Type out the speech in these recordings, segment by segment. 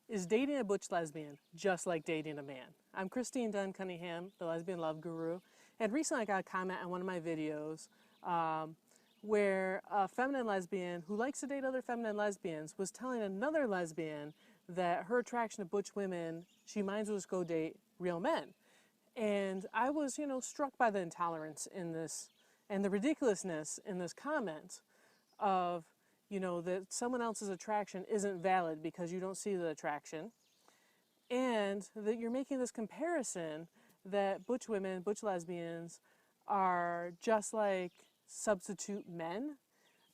Is dating a butch lesbian just like dating a man? I'm Christine Dunn Cunningham, the lesbian love guru, and recently I got a comment on one of my videos where a feminine lesbian who likes to date other feminine lesbians was telling another lesbian that her attraction to butch women, she might as well just go date real men. And I was, struck by the intolerance in this and the ridiculousness in this comment of, that someone else's attraction isn't valid because you don't see the attraction, and that you're making this comparison that butch women, butch lesbians are just like substitute men,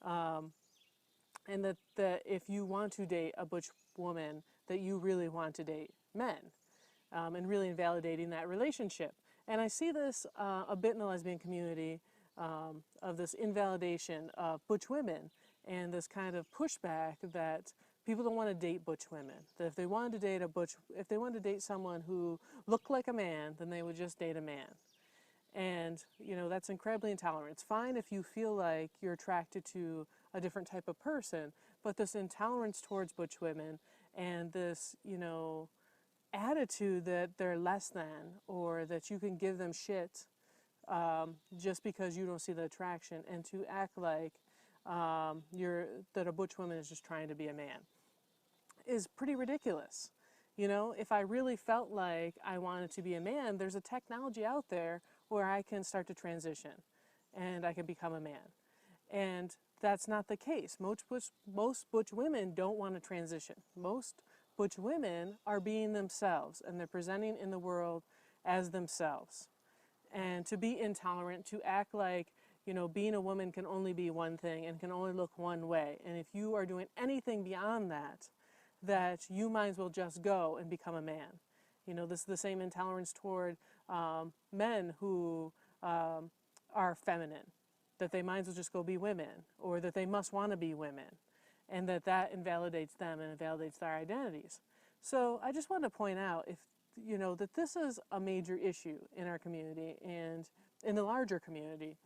and that if you want to date a butch woman, that you really want to date men, and really invalidating that relationship. And I see this a bit in the lesbian community, of this invalidation of butch women and this kind of pushback that people don't want to date butch women. That if they wanted to date if they wanted to date someone who looked like a man, then they would just date a man. And, that's incredibly intolerant. It's fine if you feel like you're attracted to a different type of person, but this intolerance towards butch women and this, attitude that they're less than, or that you can give them shit just because you don't see the attraction, and to act like that a butch woman is just trying to be a man, is pretty ridiculous. If I really felt like I wanted to be a man, there's a technology out there where I can start to transition and I can become a man. And that's not the case. Most butch women don't want to transition. Most butch women are being themselves, and they're presenting in the world as themselves. And to be intolerant, to act like, being a woman can only be one thing and can only look one way. And if you are doing anything beyond that, that you might as well just go and become a man. This is the same intolerance toward men who are feminine, that they might as well just go be women, or that they must want to be women, and that invalidates them and invalidates their identities. So I just want to point out, that this is a major issue in our community and in the larger community.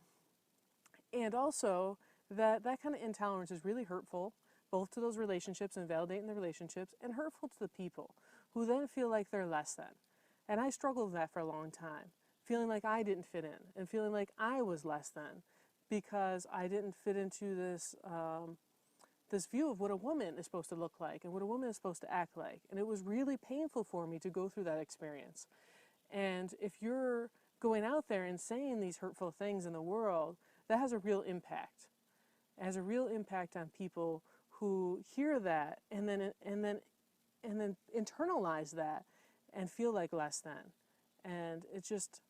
And also that kind of intolerance is really hurtful, both to those relationships and validating the relationships, and hurtful to the people who then feel like they're less than. And I struggled with that for a long time, feeling like I didn't fit in and feeling like I was less than because I didn't fit into this view of what a woman is supposed to look like and what a woman is supposed to act like. And it was really painful for me to go through that experience. And if you're going out there and saying these hurtful things in the world, that has a real impact. It has a real impact on people who hear that and then internalize that and feel like less than. And it's just,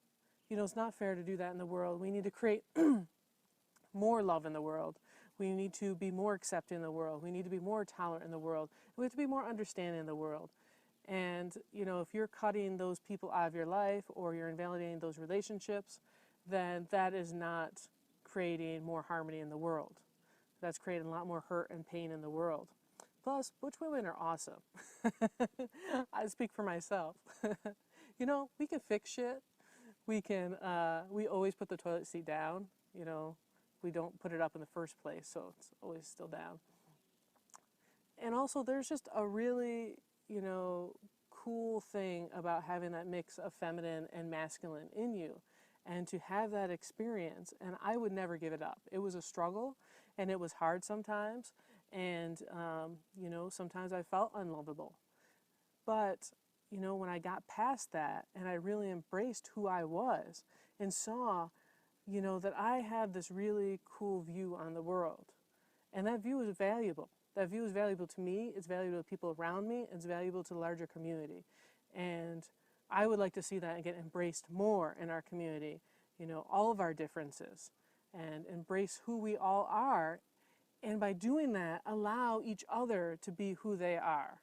it's not fair to do that in the world. We need to create more love in the world. We need to be more accepting in the world. We need to be more tolerant in the world. We have to be more understanding in the world. And, if you're cutting those people out of your life or you're invalidating those relationships, then that is not creating more harmony in the world. That's creating a lot more hurt and pain in the world. Plus, butch women are awesome. I speak for myself. We can fix shit. We always put the toilet seat down. We don't put it up in the first place, so it's always still down. And also, there's just a really, cool thing about having that mix of feminine and masculine in you, and to have that experience. And I would never give it up. It was a struggle, and it was hard sometimes, and sometimes I felt unlovable. But when I got past that and I really embraced who I was and saw, that I had this really cool view on the world, and that view is valuable. That view is valuable to me, it's valuable to people around me, it's valuable to the larger community. And I would like to see that get embraced more in our community, all of our differences, and embrace who we all are. And by doing that, allow each other to be who they are.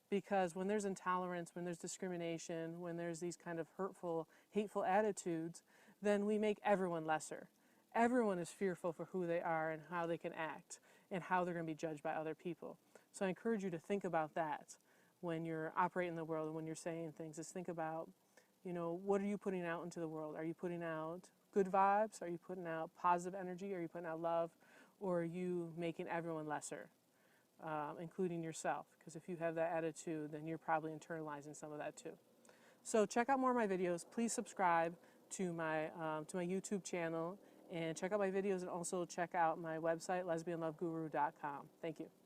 Because when there's intolerance, when there's discrimination, when there's these kind of hurtful, hateful attitudes, then we make everyone lesser. Everyone is fearful for who they are and how they can act and how they're going to be judged by other people. So I encourage you to think about that when you're operating in the world and when you're saying things. Is think about, what are you putting out into the world? Are you putting out good vibes? Are you putting out positive energy? Are you putting out love? Or are you making everyone lesser? including yourself. Because if you have that attitude, then you're probably internalizing some of that too. So check out more of my videos. Please subscribe to my YouTube channel, and check out my videos, and also check out my website, lesbianloveguru.com. Thank you.